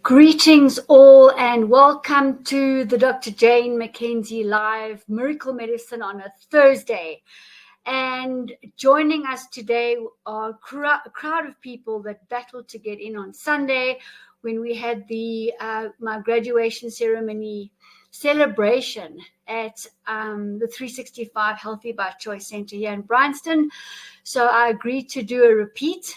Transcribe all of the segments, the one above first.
Greetings all and welcome to the Dr. Jane Mackenzie Live Miracle Medicine on a Thursday. And joining us today are a crowd of people that battled to get in on Sunday when we had my graduation ceremony celebration at the 365 Healthy by Choice Center here in Bryanston. So I agreed to do a repeat,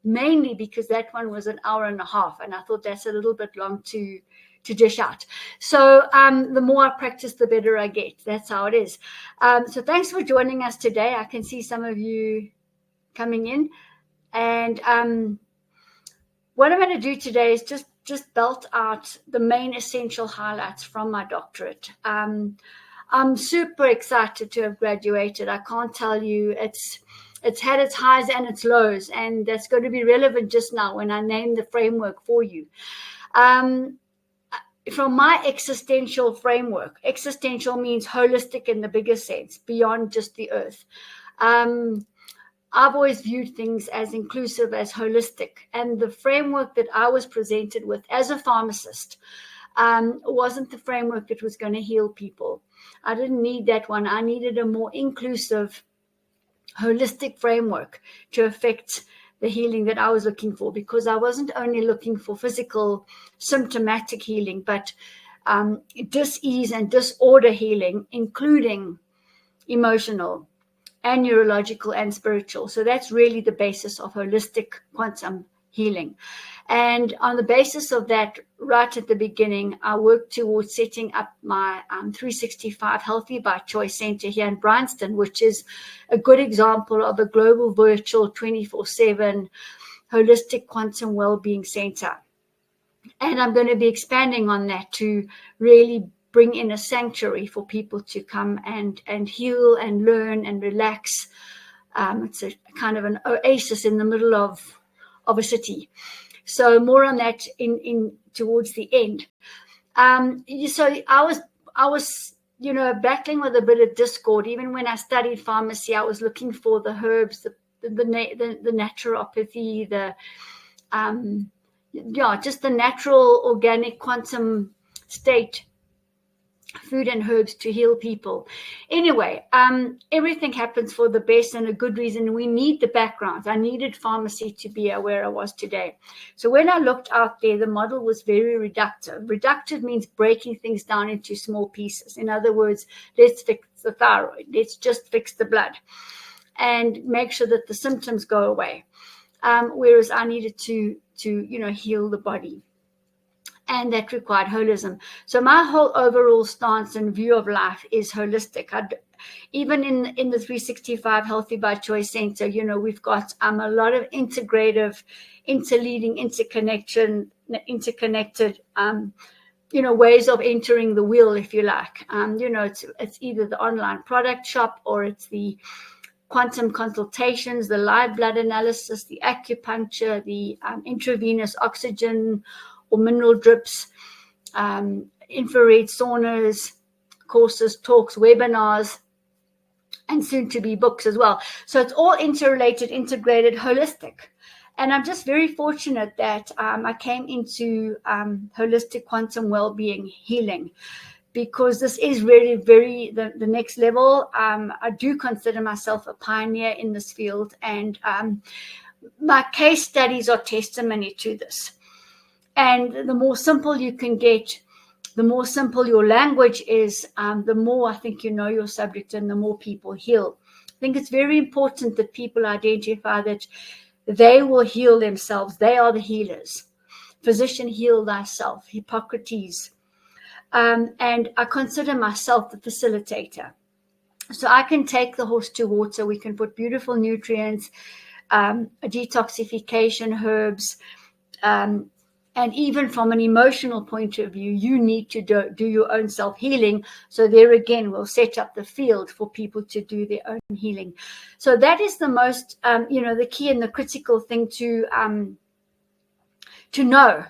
mainly because that one was an hour and a half, and I thought that's a little bit long to dish out. So the more I practice, the better I get. That's how it is. So thanks for joining us today. I can see some of you coming in. And what I'm going to do today is just belt out the main essential highlights from my doctorate. I'm super excited to have graduated. I can't tell you, it's had its highs and its lows, and that's going to be relevant just now when I name the framework for you. From my existential framework, existential means holistic in the bigger sense, beyond just the earth. I've always viewed things as inclusive, as holistic. And the framework that I was presented with as a pharmacist wasn't the framework that was going to heal people. I didn't need that one. I needed a more inclusive, holistic framework to affect the healing that I was looking for, because I wasn't only looking for physical symptomatic healing, but dis-ease and disorder healing, including emotional and neurological and spiritual. So that's really the basis of holistic quantum healing. And on the basis of that, right at the beginning, I worked towards setting up my 365 Healthy by Choice Center here in Bryanston, which is a good example of a global virtual 24/7 holistic quantum well-being center. And I'm going to be expanding on that to really bring in a sanctuary for people to come and heal and learn and relax. It's a kind of an oasis in the middle of a city. So more on that in towards the end. So I was battling with a bit of discord. Even when I studied pharmacy, I was looking for the herbs, the naturopathy, just the natural organic quantum state food and herbs to heal people. Anyway, everything happens for the best and a good reason. We need the background. I needed pharmacy to be where I was today. So when I looked out there, the model was very reductive. Reductive means breaking things down into small pieces. In other words, let's fix the thyroid. Let's just fix the blood and make sure that the symptoms go away. Whereas I needed to heal the body. And that required holism. So my whole overall stance and view of life is holistic. Even in the 365 Healthy by Choice Center, we've got a lot of integrative, interleading, interconnected, ways of entering the wheel, if you like. It's either the online product shop, or it's the quantum consultations, the live blood analysis, the acupuncture, the intravenous oxygen or mineral drips, infrared saunas, courses, talks, webinars, and soon to be books as well. So it's all interrelated, integrated, holistic. And I'm just very fortunate that I came into holistic quantum well-being healing, because this is really very the next level. I do consider myself a pioneer in this field, and my case studies are testimony to this. And the more simple you can get, the more simple your language is, the more I think you know your subject and the more people heal. I think it's very important that people identify that they will heal themselves. They are the healers. Physician, heal thyself, Hippocrates. And I consider myself the facilitator. So I can take the horse to water. We can put beautiful nutrients, detoxification herbs, and even from an emotional point of view, you need to do your own self-healing. So there again, we'll set up the field for people to do their own healing. So that is the most, the key and the critical thing to know,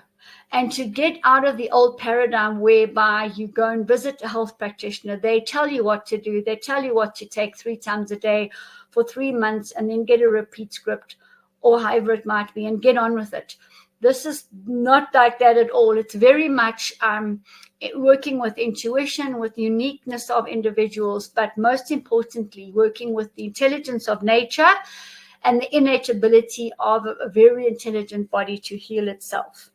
and to get out of the old paradigm whereby you go and visit a health practitioner. They tell you what to do. They tell you what to take 3 times a day for 3 months, and then get a repeat script or however it might be and get on with it. This is not like that at all. It's very much working with intuition, with uniqueness of individuals, but most importantly, working with the intelligence of nature and the innate ability of a very intelligent body to heal itself.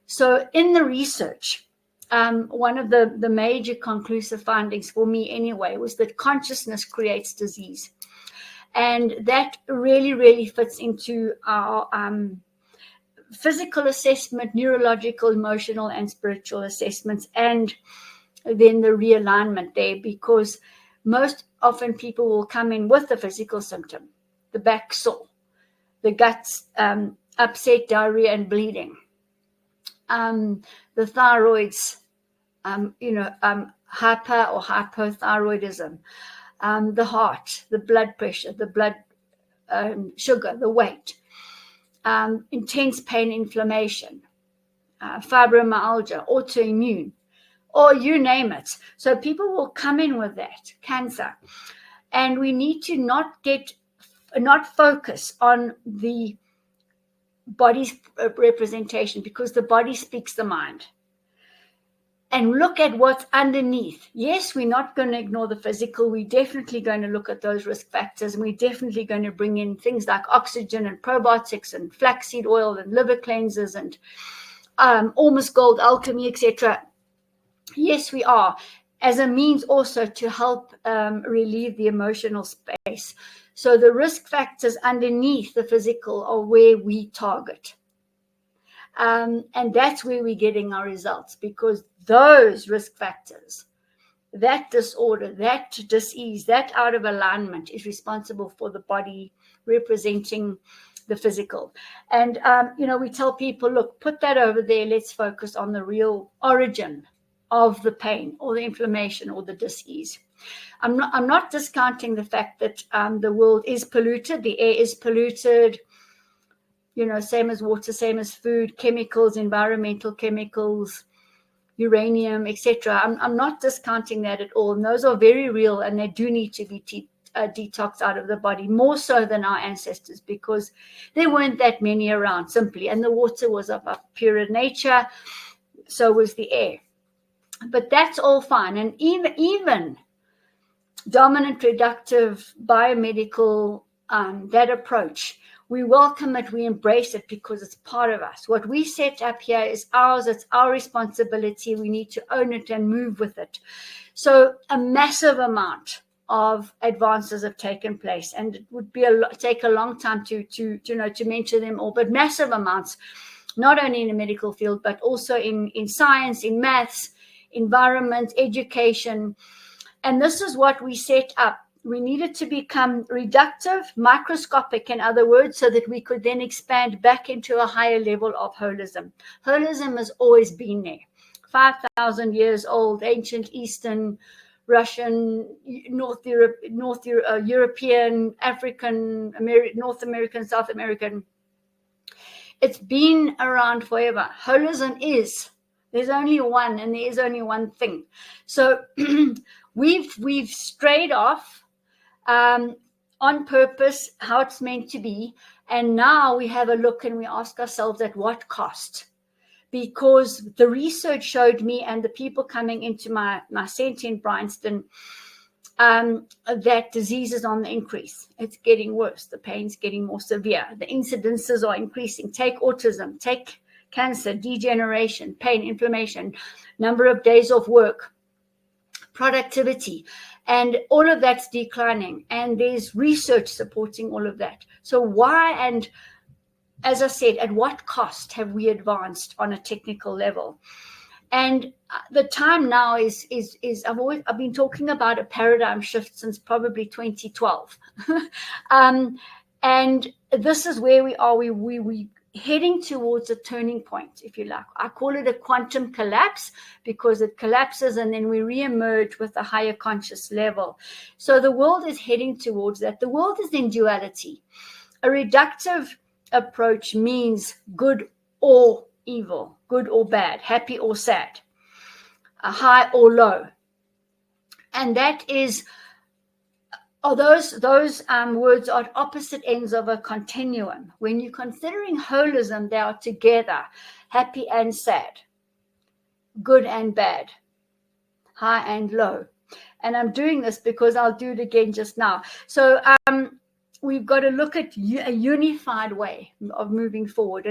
So in the research, one of the major conclusive findings for me anyway was that consciousness creates disease. And that really, really fits into our physical assessment, neurological, emotional, and spiritual assessments, and then the realignment there, because most often people will come in with the physical symptom, the back sore, the guts upset, diarrhea, and bleeding, the thyroids, hyper or hypothyroidism, the heart, the blood pressure, the blood sugar, the weight, intense pain, inflammation, fibromyalgia, autoimmune, or you name it. So people will come in with that, cancer. And we need to not focus on the body's representation, because the body speaks the mind. And look at what's underneath. Yes, we're not going to ignore the physical. We're definitely going to look at those risk factors. And we're definitely going to bring in things like oxygen and probiotics and flaxseed oil and liver cleansers and almost gold alchemy, etc. Yes, we are, as a means also to help relieve the emotional space. So the risk factors underneath the physical are where we target. And that's where we're getting our results, because those risk factors, that disorder, that disease, that out of alignment is responsible for the body representing the physical. And, we tell people, look, put that over there. Let's focus on the real origin of the pain or the inflammation or the disease. I'm not discounting the fact that the world is polluted, the air is polluted, same as water, same as food, chemicals, environmental chemicals, uranium, etc. I'm not discounting that at all. And those are very real, and they do need to be detoxed out of the body, more so than our ancestors, because there weren't that many around, simply. And the water was of a purer nature, so was the air. But that's all fine. And even dominant reductive biomedical, that approach, we welcome it, we embrace it, because it's part of us. What we set up here is ours, it's our responsibility. We need to own it and move with it. So a massive amount of advances have taken place, and it would be take a long time to mention them all, but massive amounts, not only in the medical field, but also in science, in maths, environment, education. And this is what we set up. We needed to become reductive, microscopic, in other words, so that we could then expand back into a higher level of holism. Holism has always been there. 5,000 years old, ancient Eastern, Russian, North European, African, North American, South American. It's been around forever. Holism is. There's only one, and there is only one thing. So we've strayed off on purpose, how it's meant to be. And now we have a look and we ask ourselves, at what cost? Because the research showed me, and the people coming into my center in Bryanston, that disease is on the increase. It's getting worse. The pain's getting more severe. The incidences are increasing. Take autism, take cancer, degeneration, pain, inflammation, number of days off work, productivity, and all of that's declining. And there's research supporting all of that. So why, and as I said, at what cost have we advanced on a technical level? And the time now is I've been talking about a paradigm shift since probably 2012. And this is where we are. We heading towards a turning point, if you like. I call it a quantum collapse, because it collapses and then we reemerge with a higher conscious level. So the world is heading towards that. The world is in duality. A reductive approach means good or evil, good or bad, happy or sad, high or low. And that is those words are at opposite ends of a continuum. When you're considering holism, they are together, happy and sad, good and bad, high and low. And I'm doing this because I'll do it again just now. So we've got to look at a unified way of moving forward.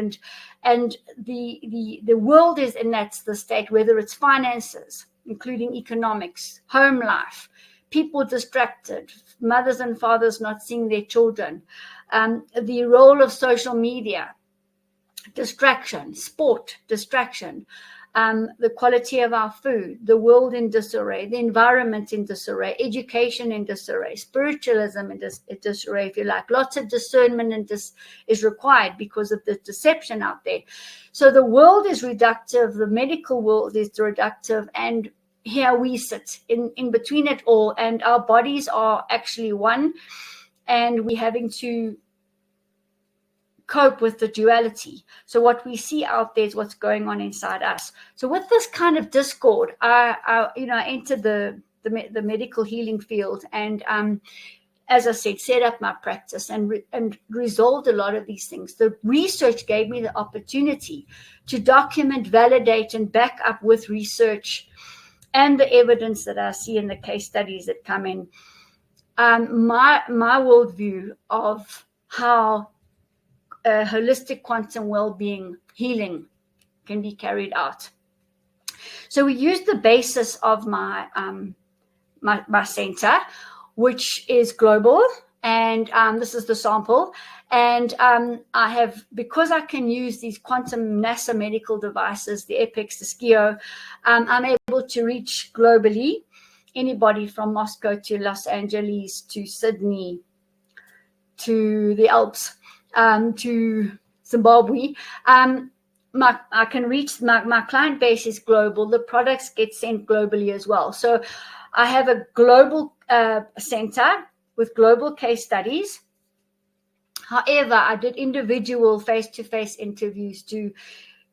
And the world is in that's the state, whether it's finances, including economics, home life, people distracted, mothers and fathers not seeing their children, the role of social media, distraction, sport, distraction, the quality of our food, the world in disarray, the environment in disarray, education in disarray, spiritualism in disarray, if you like. Lots of discernment is required because of the deception out there. So the world is reductive, the medical world is reductive, and here we sit in between it all, and our bodies are actually one, and we're having to cope with the duality. So what we see out there is what's going on inside us. So with this kind of discord, I entered the medical healing field, and as I said, set up my practice and resolved a lot of these things. The research gave me the opportunity to document, validate, and back up with research and the evidence that I see in the case studies that come in, my worldview of how holistic quantum well-being healing can be carried out. So we used the basis of my center, which is global, and this is the sample. And I have, because I can use these quantum NASA medical devices, the EPICs, the SCIO, I'm able to reach globally anybody from Moscow to Los Angeles to Sydney to the Alps to Zimbabwe. I can reach my client base is global. The products get sent globally as well. So I have a global center with global case studies. However, I did individual face-to-face interviews to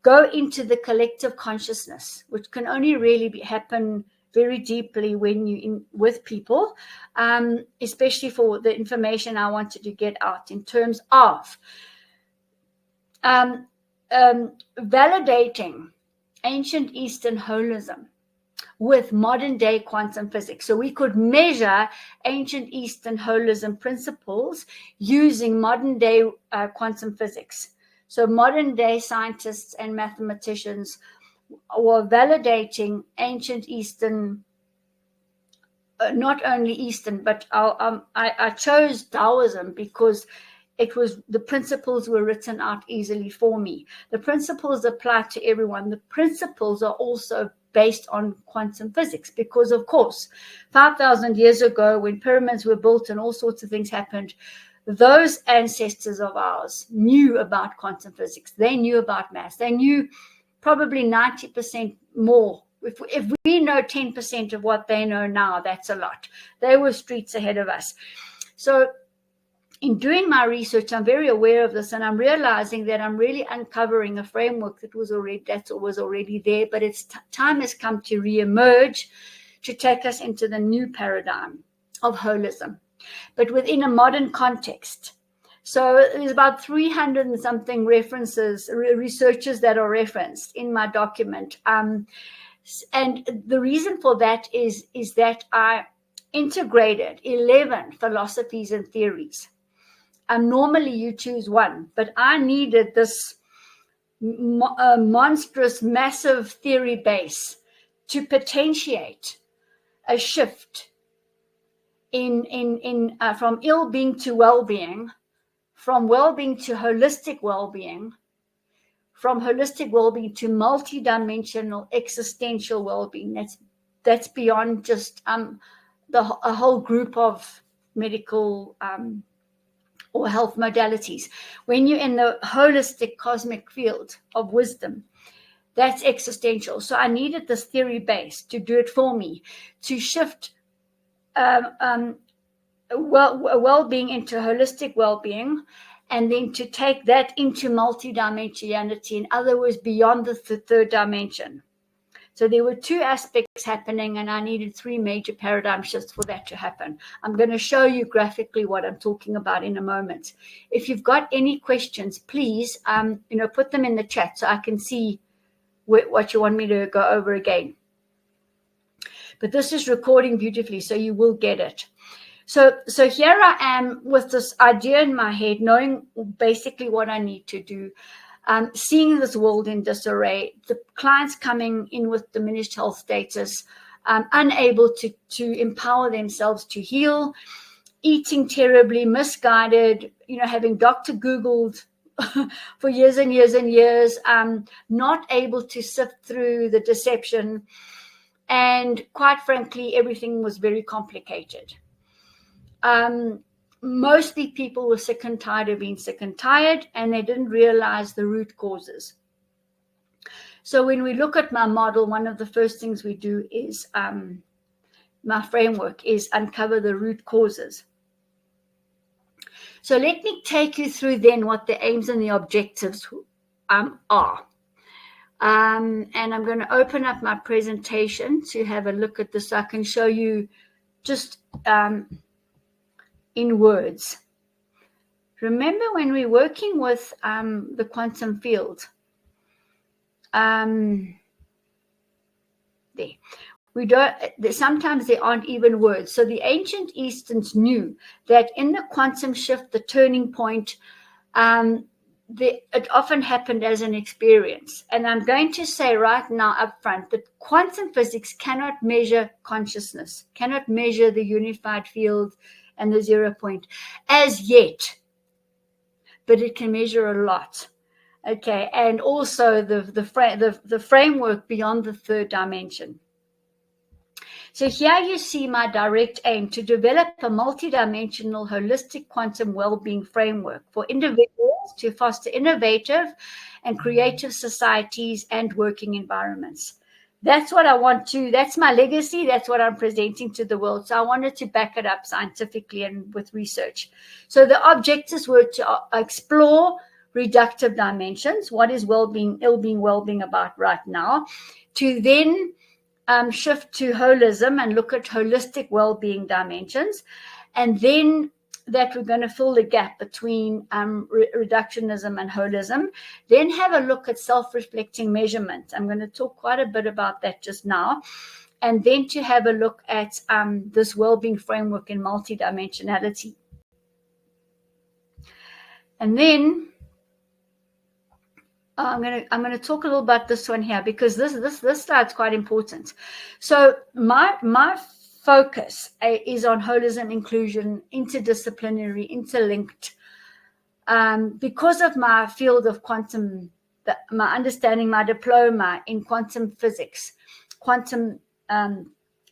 go into the collective consciousness, which can only really happen very deeply when you're in with people, especially for the information I wanted to get out in terms of validating ancient Eastern holism with modern day quantum physics. So we could measure ancient Eastern holism principles using modern day quantum physics. So modern day scientists and mathematicians were validating ancient Eastern, not only Eastern, but I chose Taoism because it was, the principles were written out easily for me. The principles apply to everyone. The principles are also based on quantum physics because, of course, 5,000 years ago when pyramids were built and all sorts of things happened, those ancestors of ours knew about quantum physics. They knew about math. They knew probably 90% more. If we know 10% of what they know now, that's a lot. They were streets ahead of us. So in doing my research, I'm very aware of this, and I'm realizing that I'm really uncovering a framework that was already there, but its time has come to reemerge, to take us into the new paradigm of holism, but within a modern context. So there's about 300 and something references, researchers that are referenced in my document. And the reason for that is that I integrated 11 philosophies and theories. Normally you choose one, but I needed this monstrous, massive theory base to potentiate a shift in from ill-being to well-being, from well-being to holistic well-being, from holistic well-being to multidimensional existential well-being. That's beyond just a whole group of medical or health modalities. When you're in the holistic cosmic field of wisdom, that's existential. So I needed this theory base to do it for me, to shift well-being into holistic well-being, and then to take that into multidimensionality, in other words, beyond the third dimension. So there were two aspects happening, and I needed three major paradigm shifts for that to happen. I'm going to show you graphically what I'm talking about in a moment. If you've got any questions, please, put them in the chat so I can see what you want me to go over again. But this is recording beautifully, so you will get it. So here I am with this idea in my head, knowing basically what I need to do. Seeing this world in disarray, the clients coming in with diminished health status, unable to empower themselves to heal, eating terribly, misguided, having doctor Googled for years and years and years, not able to sift through the deception. And quite frankly, everything was very complicated. Mostly people were sick and tired of being sick and tired, and they didn't realize the root causes. So when we look at my model, one of the first things we do is, my framework is uncover the root causes. So let me take you through then what the aims and the objectives are. And I'm going to open up my presentation to have a look at this so I can show you just in words. Remember when we're working with the quantum field, sometimes there aren't even words. So the ancient Easterns knew that in the quantum shift, the turning point, it often happened as an experience. And I'm going to say right now up front that quantum physics cannot measure consciousness, cannot measure the unified field and the 0 point as yet, but it can measure a lot. Okay, and also the framework beyond the third dimension. So here you see my direct aim to develop a multidimensional holistic quantum well-being framework for individuals to foster innovative and creative societies and working environments. That's what I want to, that's my legacy. That's what I'm presenting to the world. So I wanted to back it up scientifically and with research. So the objectives were to explore reductive dimensions. What is well-being, ill-being, well-being about right now? To then shift to holism and look at holistic well-being dimensions. And then that we're going to fill the gap between reductionism and holism. Then have a look at self-reflecting measurement. I'm going to talk quite a bit about that just now. And then to have a look at this well-being framework in multidimensionality. And then I'm going to talk a little about this one here because this slide's quite important. So my focus is on holism, inclusion, interdisciplinary, interlinked. Because of my field of quantum, my understanding, my diploma in quantum physics, quantum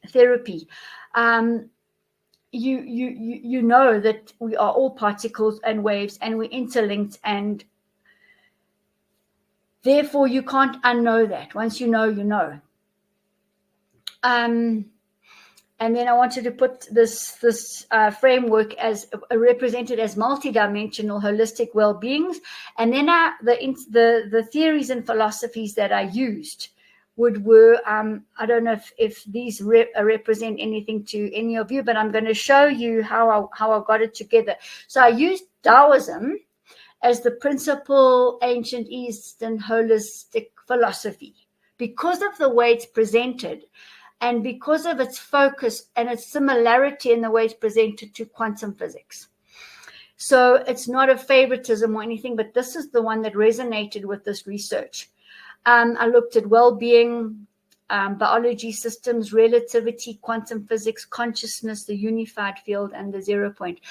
therapy, you know that we are all particles and waves, and we're interlinked, and therefore you can't unknow that. Once you know, you know. And then I wanted to put this framework as represented as multidimensional holistic well-beings. And then the theories and philosophies that I used were I don't know if these represent anything to any of you, but I'm going to show you how I got it together. So I used Taoism as the principal ancient Eastern holistic philosophy because of the way it's presented and because of its focus and its similarity in the way it's presented to quantum physics. So it's not a favoritism or anything, but this is the one that resonated with this research. I looked at well-being, biology, systems, relativity, quantum physics, consciousness, the unified field, and the 0 point.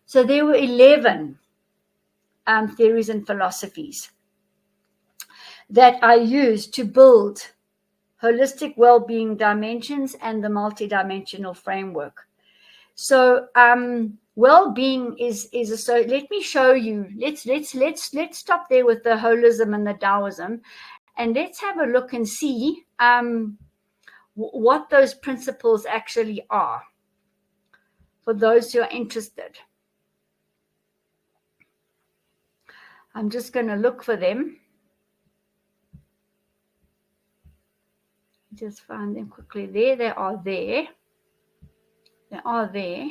So there were 11 theories and philosophies that I used to build holistic well-being dimensions and the multidimensional framework. So well-being is so let me show you. Let's stop there with the holism and the Taoism, and let's have a look and see what those principles actually are for those who are interested. I'm just going to look for them. Just find them quickly. There they are there. They are there.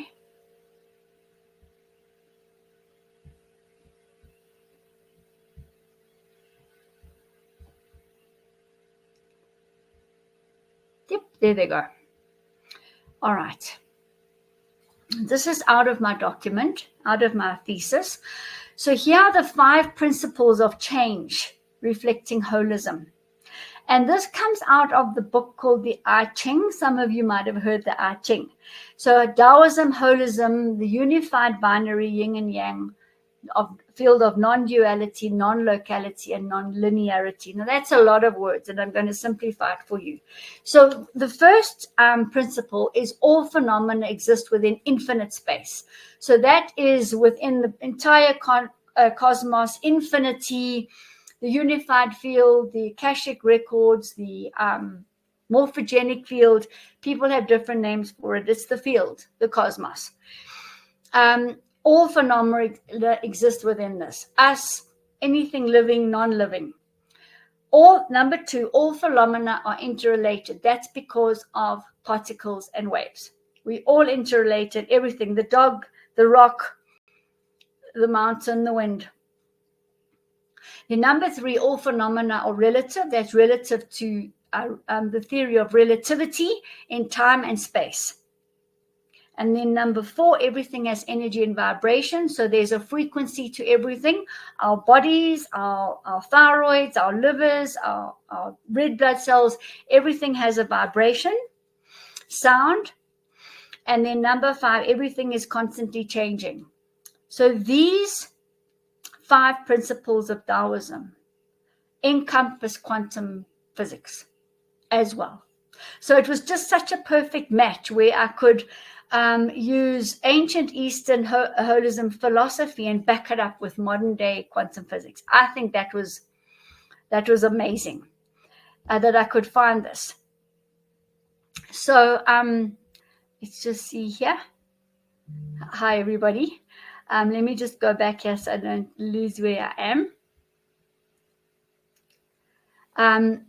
Yep, there they go. All right. This is out of my document, out of my thesis. So here are the 5 principles of change reflecting holism. And this comes out of the book called the I Ching. Some of you might have heard the I Ching. So Taoism, holism, the unified binary yin and yang of field of non-duality, non-locality, and non-linearity. Now that's a lot of words, and I'm going to simplify it for you. So the first principle is all phenomena exist within infinite space. So that is within the entire cosmos, infinity, the unified field, the Akashic records, the morphogenic field. People have different names for it. It's the field, the cosmos. All phenomena exist within this. Us, anything living, non-living. Number 2, all phenomena are interrelated. That's because of particles and waves. We all interrelated, everything, the dog, the rock, the mountain, the wind. The number 3, all phenomena are relative. That's relative to the theory of relativity in time and space. And then number 4, everything has energy and vibration. So there's a frequency to everything. Our bodies, our thyroids, our livers, our red blood cells, everything has a vibration, sound. And then number 5, everything is constantly changing. So these 5 principles of Taoism encompass quantum physics as well. So it was just such a perfect match where I could use ancient Eastern holism philosophy and back it up with modern day quantum physics. I think that was amazing that I could find this. So let's just see here. Hi everybody. Let me just go back here so I don't lose where I am.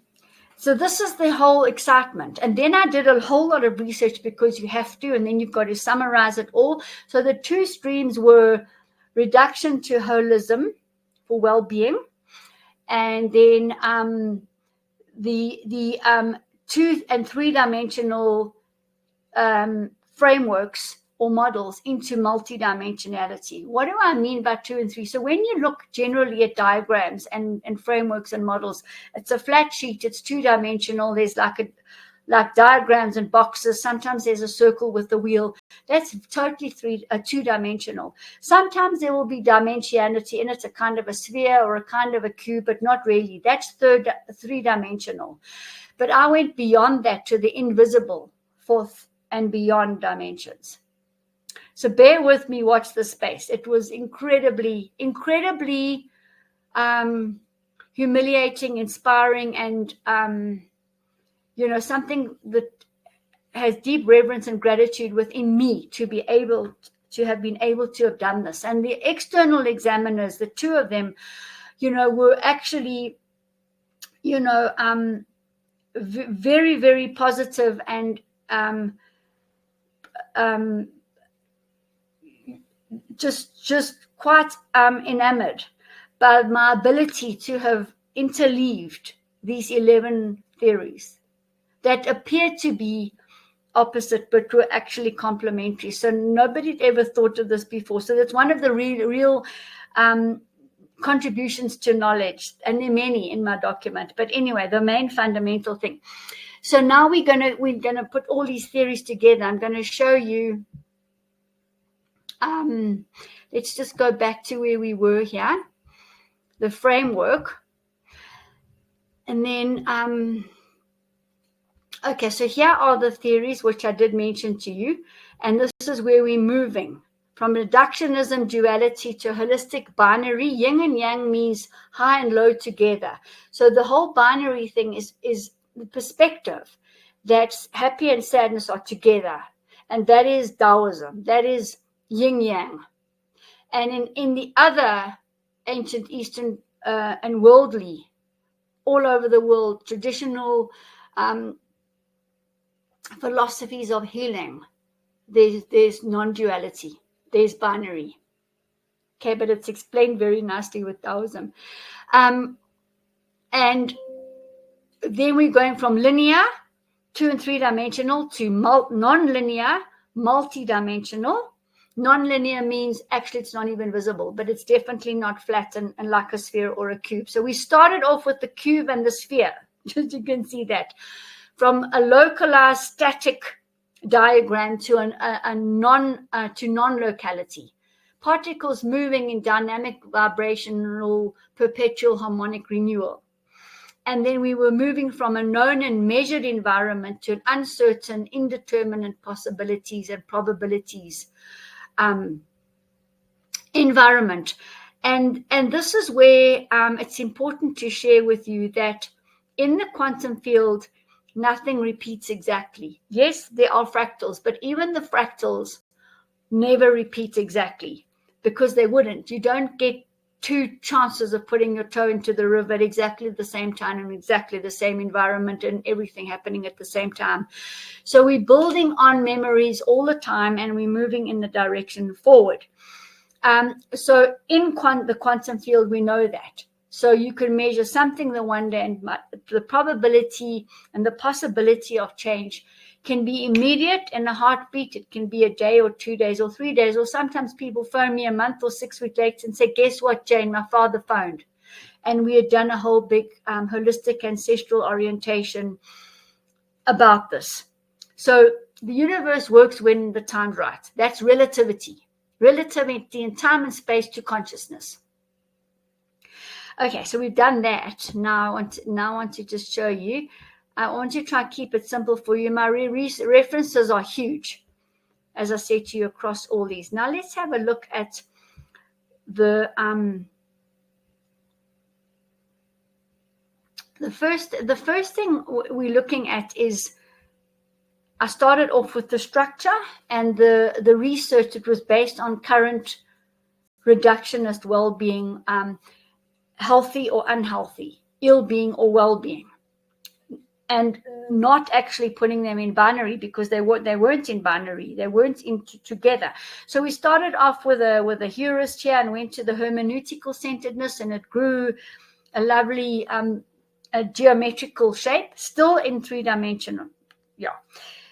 So this is the whole excitement. And then I did a whole lot of research because you have to, and then you've got to summarize it all. So the 2 streams were reduction to holism for well-being, and then the 2 and 3-dimensional frameworks or models into multidimensionality. What do I mean by 2 and 3? So when you look generally at diagrams and frameworks and models, it's a flat sheet, it's 2-dimensional. There's like diagrams and boxes. Sometimes there's a circle with the wheel. That's totally 2-dimensional. Sometimes there will be dimensionality in it, a kind of a sphere or a kind of a cube, but not really. That's 3-dimensional. But I went beyond that to the invisible, 4th and beyond dimensions. So bear with me, watch the space. It was incredibly, incredibly humiliating, inspiring, and, something that has deep reverence and gratitude within me to be able to have been able to have done this. And the external examiners, the 2 of them, were actually, very, very positive and just quite enamored by my ability to have interleaved these 11 theories that appeared to be opposite but were actually complementary. So nobody had ever thought of this before. So that's one of the real contributions to knowledge, and there are many in my document. But anyway, the main fundamental thing. So now we're gonna put all these theories together. I'm going to show you. Let's just go back to where we were here, the framework. And then, okay, so here are the theories which I did mention to you. And this is where we're moving from reductionism, duality, to holistic binary. Yin and yang means high and low together. So the whole binary thing is the perspective that happy and sadness are together. And that is Taoism. That is yin yang. And in the other ancient Eastern and worldly, all over the world, traditional philosophies of healing, there's non-duality, there's binary. Okay, but it's explained very nicely with Taoism. And then we're going from linear, 2 and 3 dimensional, to non-linear, multi-dimensional. Non-linear means actually it's not even visible, but it's definitely not flat and like a sphere or a cube. So we started off with the cube and the sphere, just you can see that, from a localized static diagram to non-locality. Particles moving in dynamic, vibrational, perpetual harmonic renewal. And then we were moving from a known and measured environment to an uncertain, indeterminate possibilities and probabilities environment. And this is where it's important to share with you that in the quantum field, nothing repeats exactly. Yes, there are fractals, but even the fractals never repeat exactly, because they wouldn't. You don't get 2 chances of putting your toe into the river at exactly the same time and exactly the same environment and everything happening at the same time. So we're building on memories all the time, and we're moving in the direction forward. So in the quantum field, we know that. So you can measure something the one day, and the probability and the possibility of change can be immediate in a heartbeat. It can be a day or 2 days or 3 days, or sometimes people phone me a month or 6 weeks later and say, guess what, Jane, my father phoned. And we had done a whole big holistic ancestral orientation about this. So the universe works when the time's right. That's relativity. Relativity in time and space to consciousness. Okay, so we've done that. Now I want to just show you. I want to try to keep it simple for you. My references are huge, as I said to you, across all these. Now let's have a look at the first thing we're looking at is, I started off with the structure and the research that was based on current reductionist well-being, healthy or unhealthy, ill-being or well-being, and not actually putting them in binary, because they weren't in binary, they weren't together. So we started off with a heuris here and went to the hermeneutical centeredness, and it grew a lovely a geometrical shape, still in 3-dimensional. Yeah.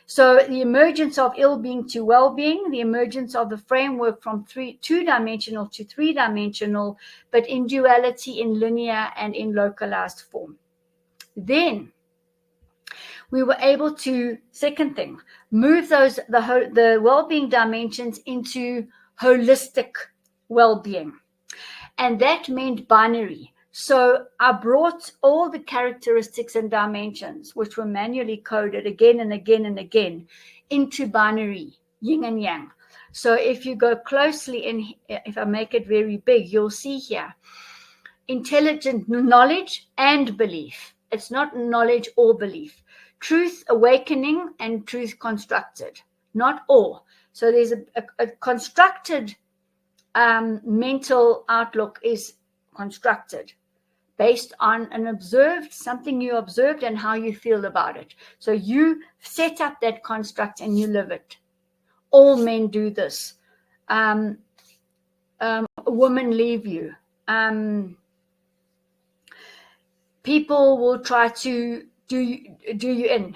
So the emergence of ill-being to well-being, the emergence of the framework from 2-dimensional to 3-dimensional, but in duality, in linear and in localized form. Then we were able to, second thing, move the well-being dimensions into holistic well-being. And that meant binary. So I brought all the characteristics and dimensions, which were manually coded again and again and again, into binary, yin and yang. So if you go closely in, if I make it very big, you'll see here, intelligent knowledge and belief. It's not knowledge or belief. Truth awakening and truth constructed, not or. So there's a constructed mental outlook is constructed based on something you observed and how you feel about it. So you set up that construct and you live it. All men do this. Women leave you. People will try to do you in.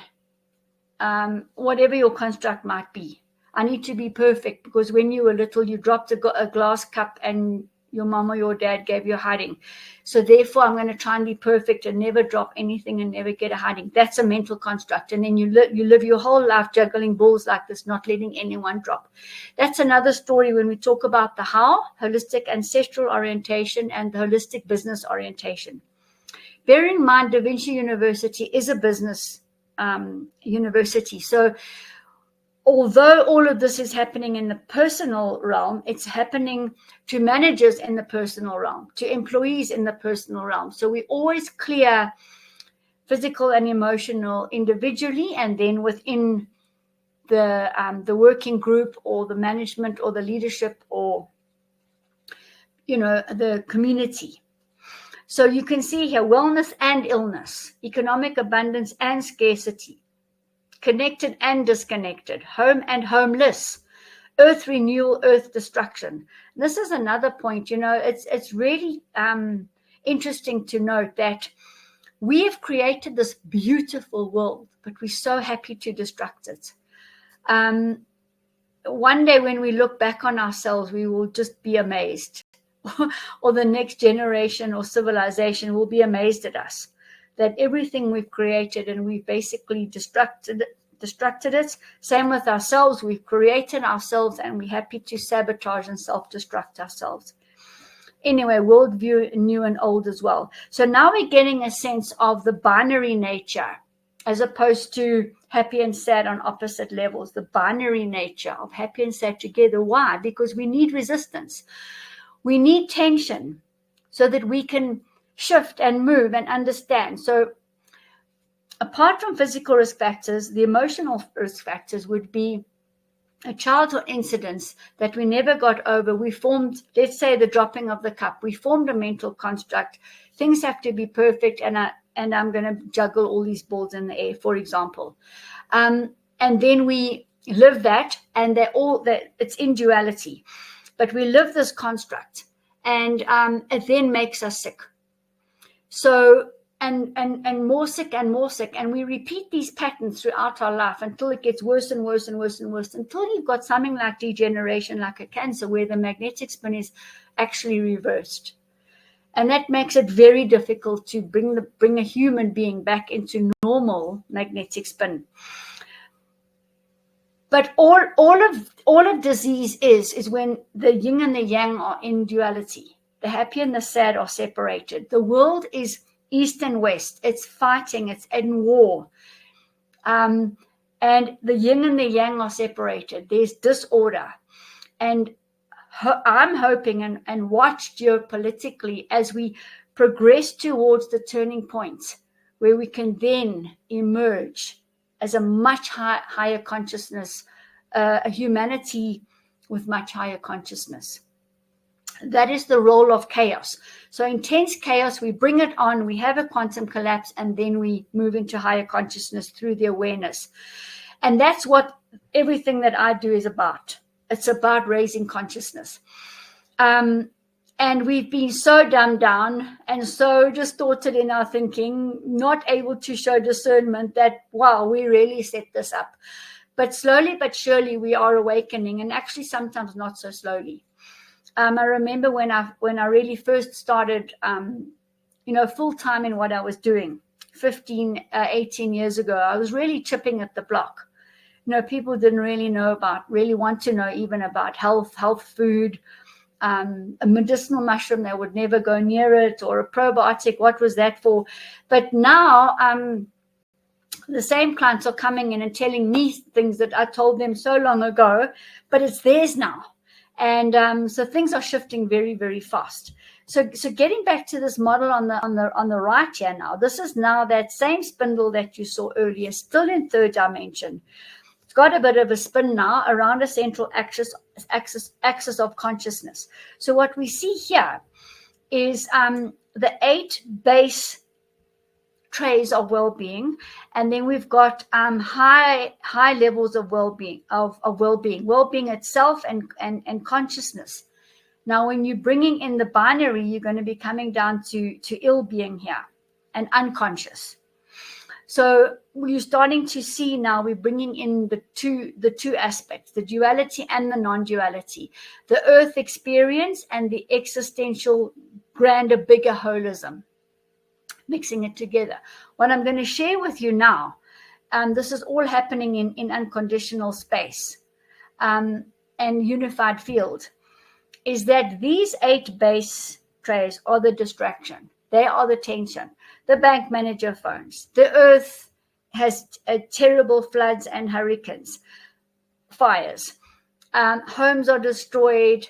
Whatever your construct might be. I need to be perfect because when you were little, you dropped a glass cup and your mom or your dad gave you a hiding. So therefore, I'm going to try and be perfect and never drop anything and never get a hiding. That's a mental construct. And then you live your whole life juggling balls like this, not letting anyone drop. That's another story when we talk about the how, holistic ancestral orientation and the holistic business orientation. Bear in mind, Da Vinci University is a business university. So although all of this is happening in the personal realm, it's happening to managers in the personal realm, to employees in the personal realm. So we always clear physical and emotional individually, and then within the working group or the management or the leadership or, the community. So you can see here wellness and illness, economic abundance and scarcity, connected and disconnected, home and homeless, earth renewal, earth destruction. This is another point. It's really interesting to note that we have created this beautiful world, but we're so happy to destruct it. One day when we look back on ourselves, we will just be amazed. Or the next generation or civilization will be amazed at us, that everything we've created and we've basically destructed it. Same with ourselves. We've created ourselves and we're happy to sabotage and self-destruct ourselves. Anyway, worldview, new and old as well. So now we're getting a sense of the binary nature as opposed to happy and sad on opposite levels, the binary nature of happy and sad together. Why? Because we need resistance. We need tension so that we can shift and move and understand. So apart from physical risk factors, the emotional risk factors would be a childhood incidents that we never got over. We formed, let's say, the dropping of the cup. We formed a mental construct. Things have to be perfect, and I'm going to juggle all these balls in the air, for example. And then we live that, and it's in duality. But we live this construct, and it then makes us sick. So, and more sick and more sick. And we repeat these patterns throughout our life until it gets worse and worse and worse and worse, until you've got something like degeneration, like a cancer, where the magnetic spin is actually reversed. And that makes it very difficult to bring a human being back into normal magnetic spin. But all of disease is when the yin and the yang are in duality. The happy and the sad are separated. The world is east and west. It's fighting. It's in war. And the yin and the yang are separated. There's disorder. And I'm hoping and watch geopolitically as we progress towards the turning point where we can then emerge as a much higher consciousness, a humanity with much higher consciousness. That is the role of chaos. So intense chaos, we bring it on, we have a quantum collapse, and then we move into higher consciousness through the awareness. And that's what everything that I do is about. It's about raising consciousness. And we've been so dumbed down and so distorted in our thinking, not able to show discernment that, wow, we really set this up. But slowly but surely we are awakening, and actually sometimes not so slowly. I remember when I really first started, full time in what I was doing 18 years ago, I was really chipping at the block. People didn't really want to know even about health food, a medicinal mushroom, they would never go near it, or a probiotic, what was that for? But now the same clients are coming in and telling me things that I told them so long ago, but it's theirs now. And so things are shifting very, very fast. So getting back to this model on the right here now, this is now that same spindle that you saw earlier, still in third dimension. It's got a bit of a spin now around a central axis of consciousness. So what we see here is the 8 base trays of well-being, and then we've got high levels of well-being, well-being itself and consciousness. Now, when you're bringing in the binary, you're going to be coming down to ill-being here and unconscious. So you're starting to see now we're bringing in the two aspects, the duality and the non-duality, the earth experience and the existential, grander, bigger holism, mixing it together. What I'm going to share with you now, this is all happening in unconditional space and unified field, is that these 8 base trays are the distraction. They are the tension. The bank manager phones. The earth has terrible floods and hurricanes, fires. Homes are destroyed.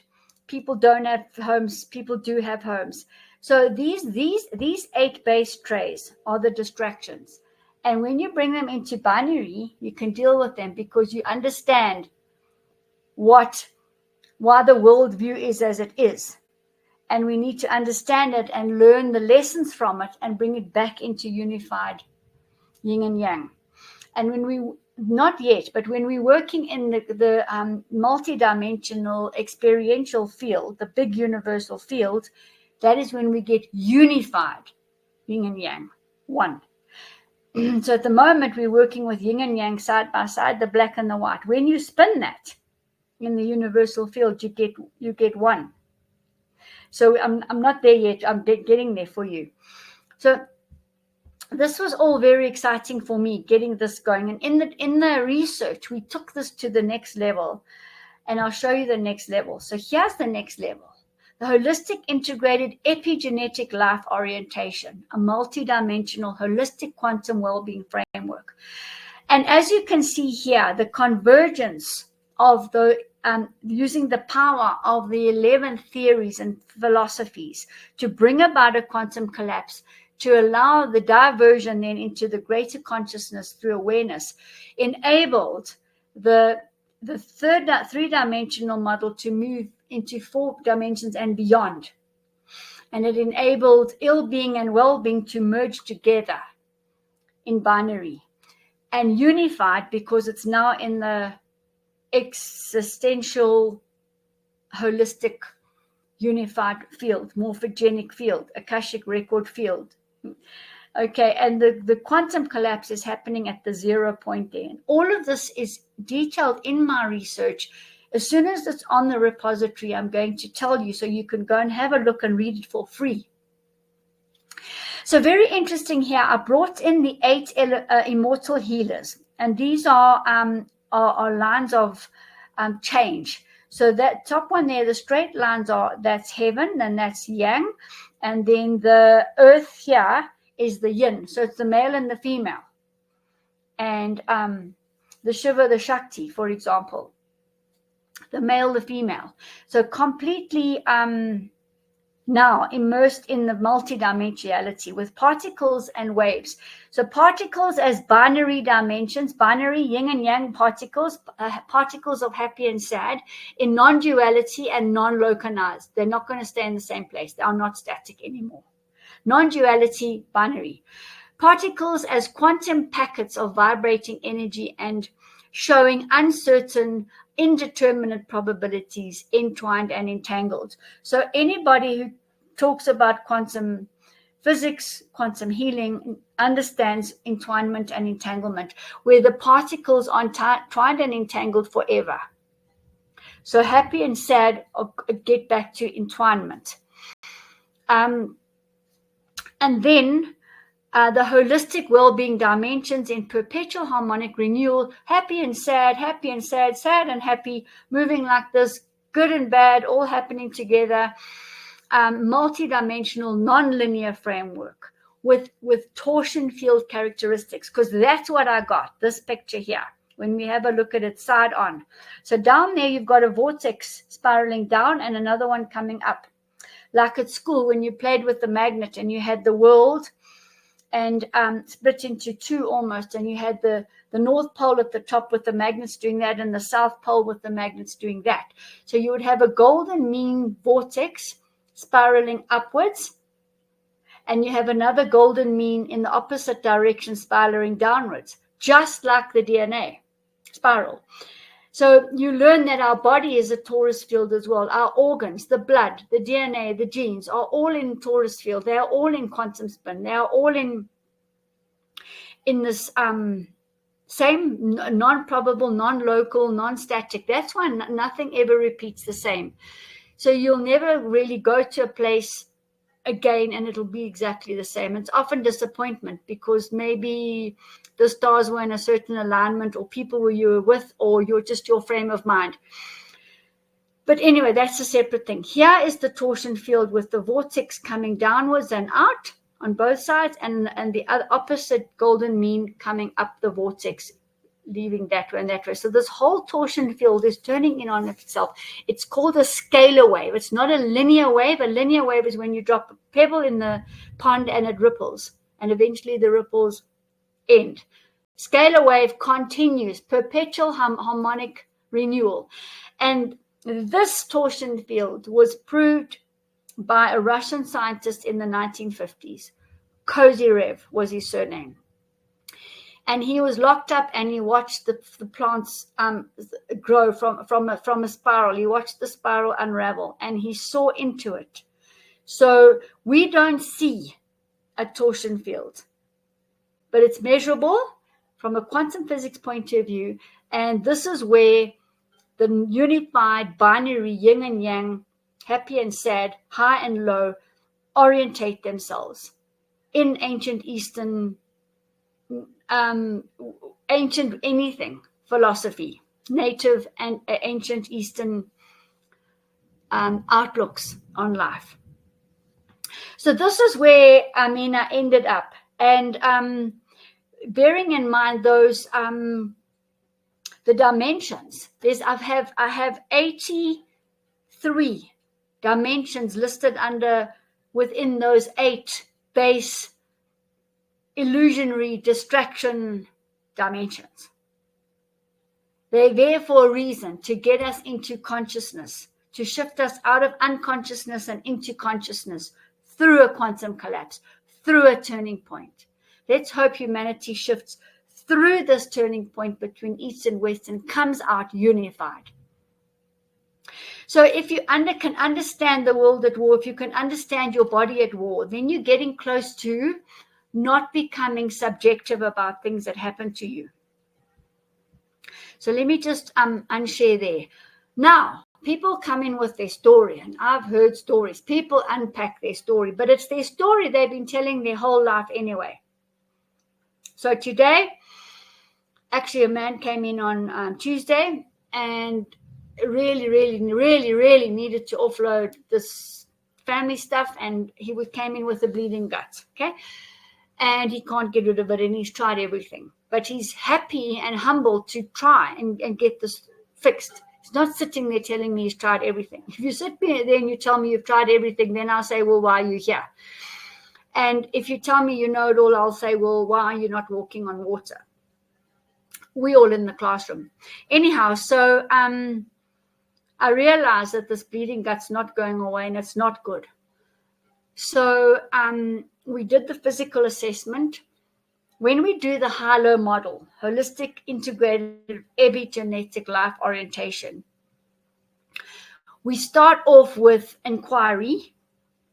People don't have homes. People do have homes. So these 8 base trays are the distractions. And when you bring them into binary, you can deal with them because you understand why the worldview is as it is. And we need to understand it and learn the lessons from it and bring it back into unified yin and yang. And when not yet, but when we're working in the multidimensional experiential field, the big universal field, that is when we get unified, yin and yang, one. So at the moment, we're working with yin and yang side by side, the black and the white. When you spin that in the universal field, you get one. So I'm not there yet. I'm getting there for you. So this was all very exciting for me, getting this going. And in the research, we took this to the next level, and I'll show you the next level. So here's the next level. The holistic integrated epigenetic life orientation, a multidimensional holistic quantum well-being framework. And as you can see here, the convergence of the using the power of the 11 theories and philosophies to bring about a quantum collapse, to allow the diversion then into the greater consciousness through awareness, enabled the third three-dimensional model to move into 4 dimensions and beyond. And it enabled ill-being and well-being to merge together in binary and unified, because it's now in the existential, holistic, unified field, morphogenic field, Akashic record field. Okay, and the quantum collapse is happening at the 0 point there. And all of this is detailed in my research. As soon as it's on the repository, I'm going to tell you so you can go and have a look and read it for free. So very interesting here, I brought in the 8 immortal healers, and these are lines of change. So that top one there, the straight lines that's heaven, and that's yang, and then the earth here is the yin. So it's the male and the female, and the Shiva, the Shakti, for example, the male, the female. So completely now immersed in the multidimensionality with particles and waves. So particles as binary dimensions, binary yin and yang particles, particles of happy and sad, in non-duality and non-localized. They're not going to stay in the same place. They are not static anymore. Non-duality, binary. Particles as quantum packets of vibrating energy and showing uncertain, indeterminate probabilities, entwined and entangled. So anybody who talks about quantum physics, quantum healing, understands entwinement and entanglement, where the particles are entwined and entangled forever. So happy and sad get back to entwinement. And then the holistic well-being dimensions in perpetual harmonic renewal, happy and sad, sad and happy, moving like this, good and bad, all happening together. Multidimensional, non-linear framework with torsion field characteristics, because that's what I got, this picture here, when we have a look at it side on. So down there, you've got a vortex spiraling down and another one coming up. Like at school, when you played with the magnet and you had the world and split into 2 almost, and you had the North Pole at the top with the magnets doing that and the South Pole with the magnets doing that. So you would have a golden mean vortex spiraling upwards, and you have another golden mean in the opposite direction spiraling downwards, just like the DNA spiral. So you learn that our body is a torus field as well. Our organs, the blood, the DNA, the genes are all in torus field. They are all in quantum spin. They are all in this same non-probable, non-local, non-static. That's why nothing ever repeats the same. So you'll never really go to a place again and it'll be exactly the same. It's often disappointment because maybe the stars were in a certain alignment, or people who you were with, or you're just your frame of mind. But anyway, that's a separate thing. Here is the torsion field with the vortex coming downwards and out on both sides, and the other opposite golden mean coming up the vortex, leaving that way and that way. So this whole torsion field is turning in on itself. It's called a scalar wave. It's not a linear wave. A linear wave is when you drop a pebble in the pond and it ripples, and eventually the ripples end. Scalar wave continues, perpetual harmonic renewal. And this torsion field was proved by a Russian scientist in the 1950s. Kozyrev was his surname. And he was locked up, and he watched the plants grow from a spiral. He watched the spiral unravel, and he saw into it. So we don't see a torsion field, but it's measurable from a quantum physics point of view. And this is where the unified binary yin and yang, happy and sad, high and low, orientate themselves in ancient Eastern, ancient anything philosophy, native and ancient Eastern outlooks on life. So this is where I ended up, and bearing in mind those the dimensions. I have 83 dimensions listed within those 8 base illusionary distraction dimensions. They're there for a reason, to get us into consciousness, to shift us out of unconsciousness and into consciousness through a quantum collapse, through a turning point. Let's hope humanity shifts through this turning point between East and West and comes out unified. So if you can understand the world at war, if you can understand your body at war, then you're getting close to not becoming subjective about things that happen to you. So let me just unshare there. Now, people come in with their story, and I've heard stories. People unpack their story, but it's their story they've been telling their whole life anyway. So today, actually, a man came in on Tuesday and really needed to offload this family stuff, and he came in with a bleeding gut, okay? And he can't get rid of it, and he's tried everything. But he's happy and humble to try and get this fixed. He's not sitting there telling me he's tried everything. If you sit there and you tell me you've tried everything, then I'll say, well, why are you here? And if you tell me you know it all, I'll say, well, why are you not walking on water? We all in the classroom. Anyhow, so I realized that this bleeding gut's not going away, and it's not good. So we did the physical assessment. When we do the HIELO model, holistic, integrative, epigenetic life orientation, we start off with inquiry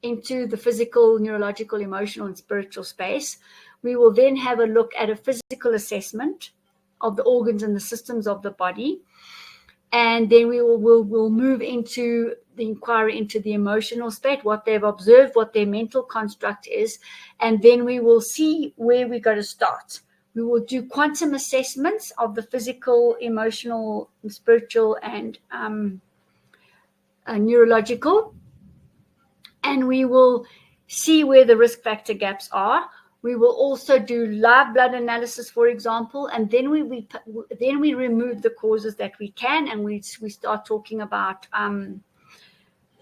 into the physical, neurological, emotional, and spiritual space. We will then have a look at a physical assessment of the organs and the systems of the body. And then we'll move into the inquiry into the emotional state, what they've observed, what their mental construct is. And then we will see where we're going to start. We will do quantum assessments of the physical, emotional, spiritual, and neurological. And we will see where the risk factor gaps are. We will also do live blood analysis, for example, and then we remove the causes that we can, and we start talking about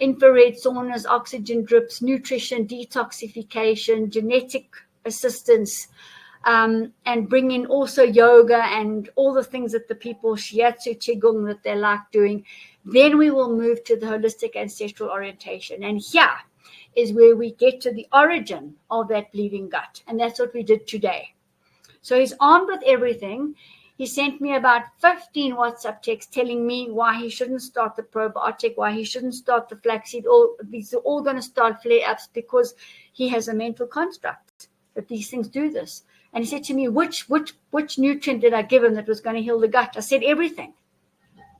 infrared saunas, oxygen drips, nutrition, detoxification, genetic assistance, and bring in also yoga and all the things that the people shiatsu, qigong that they like doing. Then we will move to the holistic ancestral orientation, and here is where we get to the origin of that bleeding gut. And that's what we did today. So he's armed with everything. He sent me about 15 WhatsApp texts telling me why he shouldn't start the probiotic, why he shouldn't start the flaxseed. These are all going to start flare-ups because he has a mental construct that these things do this. And he said to me, which nutrient did I give him that was going to heal the gut? I said, everything.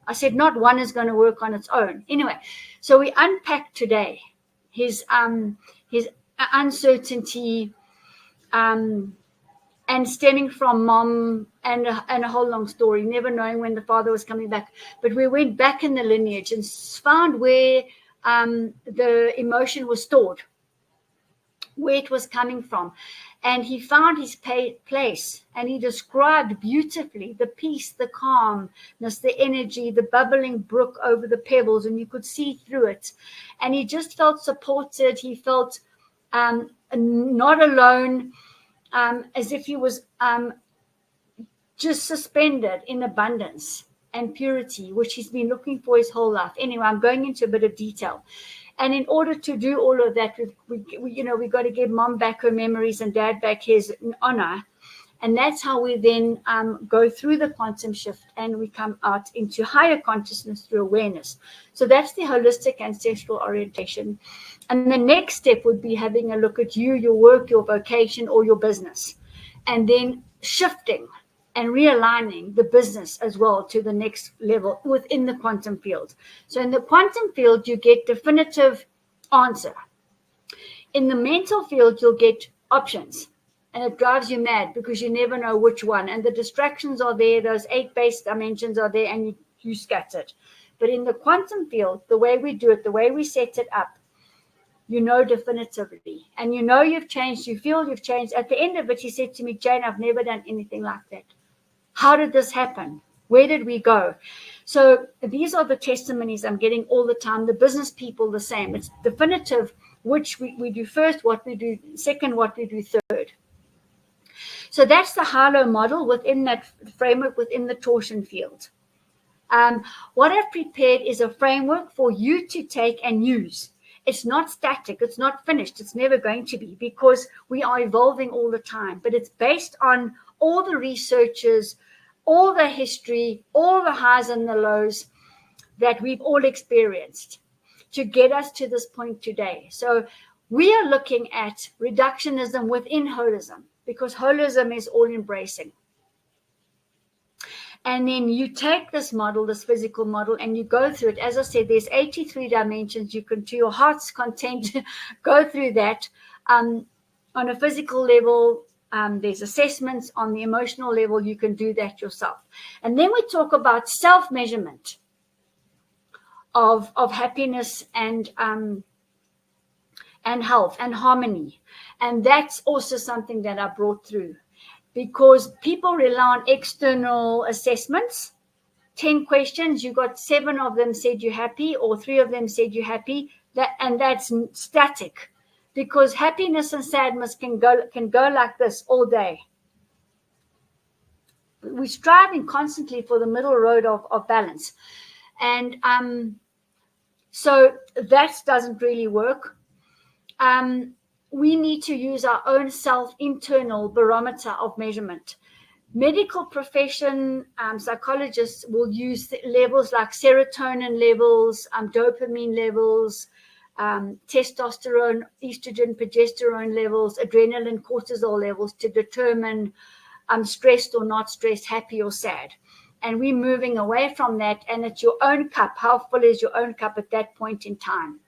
I said, not one is going to work on its own. Anyway, so we unpacked today his uncertainty, and stemming from mom, and a whole long story, never knowing when the father was coming back. But we went back in the lineage and found where the emotion was stored, where it was coming from. And he found his place, and he described beautifully the peace, the calmness, the energy, the bubbling brook over the pebbles, and you could see through it. And he just felt supported. He felt not alone, as if he was just suspended in abundance and purity, which he's been looking for his whole life. Anyway, I'm going into a bit of detail. And in order to do all of that, we got to give mom back her memories and dad back his honor. And that's how we then go through the quantum shift and we come out into higher consciousness through awareness. So that's the holistic ancestral orientation. And the next step would be having a look at you, your work, your vocation, or your business, and then shifting and realigning the business as well to the next level within the quantum field. So in the quantum field, you get definitive answer. In the mental field, you'll get options, and it drives you mad because you never know which one. And the distractions are there, those 8 base dimensions are there, and you scattered. But in the quantum field, the way we do it, the way we set it up, you know definitively. And you know you've changed, you feel you've changed. At the end of it, he said to me, Jane, I've never done anything like that. How did this happen? Where did we go? So these are the testimonies I'm getting all the time. The business people, the same. It's definitive, which we do first, what we do second, what we do third. So that's the HIELO model within that framework, within the torsion field. What I've prepared is a framework for you to take and use. It's not static. It's not finished. It's never going to be, because we are evolving all the time. But it's based on all the researchers, all the history, all the highs and the lows that we've all experienced to get us to this point today. So we are looking at reductionism within holism, because holism is all embracing. And then you take this model, this physical model, and you go through it. As I said, there's 83 dimensions. You can, to your heart's content, go through that. On a physical level, there's assessments. On the emotional level, you can do that yourself. And then we talk about self-measurement of happiness and health and harmony. And that's also something that I brought through, because people rely on external assessments. 10 questions, you got 7 of them said you're happy, or 3 of them said you're happy, and that's static, because happiness and sadness can go like this all day. We're striving constantly for the middle road of balance. And so that doesn't really work. We need to use our own internal barometer of measurement. Medical profession, psychologists will use levels like serotonin levels, dopamine levels, testosterone, estrogen, progesterone levels, adrenaline, cortisol levels to determine stressed or not stressed, happy or sad. And we're moving away from that, and it's your own cup. How full is your own cup at that point in time?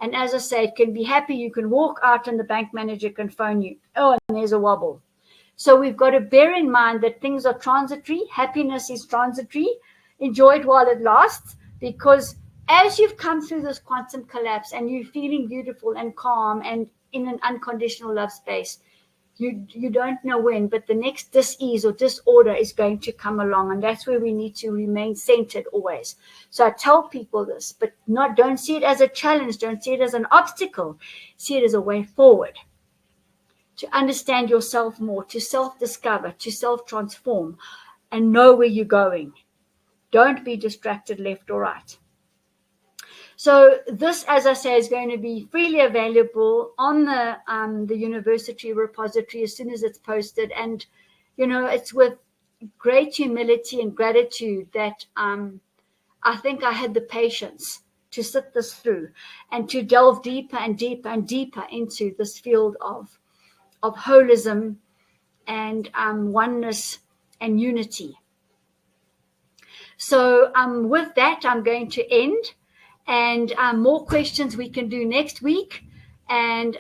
And as I say, it can be happy. You can walk out and the bank manager can phone you. Oh, and there's a wobble. So we've got to bear in mind that things are transitory. Happiness is transitory. Enjoy it while it lasts, because as you've come through this quantum collapse and you're feeling beautiful and calm and in an unconditional love space, you don't know when, but the next dis-ease or disorder is going to come along, and that's where we need to remain centered always. So I tell people this, but don't see it as a challenge, don't see it as an obstacle, see it as a way forward to understand yourself more, to self-discover, to self-transform, and know where you're going. Don't be distracted left or right. So this, as I say, is going to be freely available on the university repository as soon as it's posted. And, it's with great humility and gratitude that I think I had the patience to sit this through and to delve deeper and deeper and deeper into this field of holism and oneness and unity. So with that, I'm going to end. And more questions we can do next week. And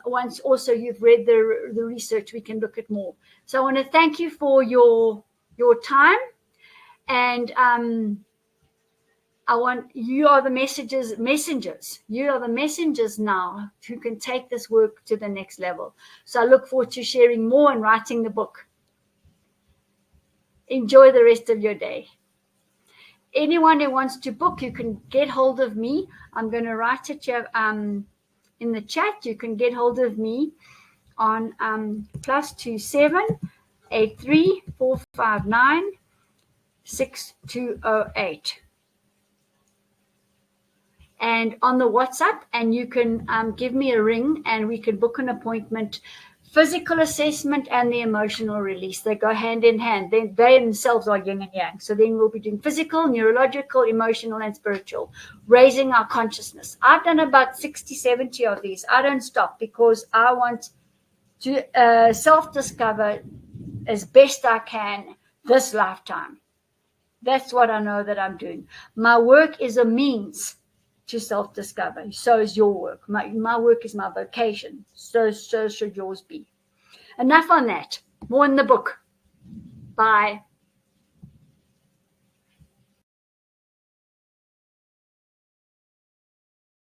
once also you've read the research, we can look at more. So I want to thank you for your time. And you are the messengers. You are the messengers now who can take this work to the next level. So I look forward to sharing more and writing the book. Enjoy the rest of your day. Anyone who wants to book, you can get hold of me. I'm going to write it here in the chat. You can get hold of me on +27 83 459 6208. And on the WhatsApp, and you can give me a ring and we can book an appointment physical assessment and the emotional release. They go hand in hand. They themselves are yin and yang. So then we'll be doing physical, neurological, emotional, and spiritual, raising our consciousness. I've done about 60, 70 of these. I don't stop because I want to self-discover as best I can this lifetime. That's what I know that I'm doing. My work is a means to self-discover. So is your work. My work is my vocation. So should yours be. Enough on that. More in the book. Bye.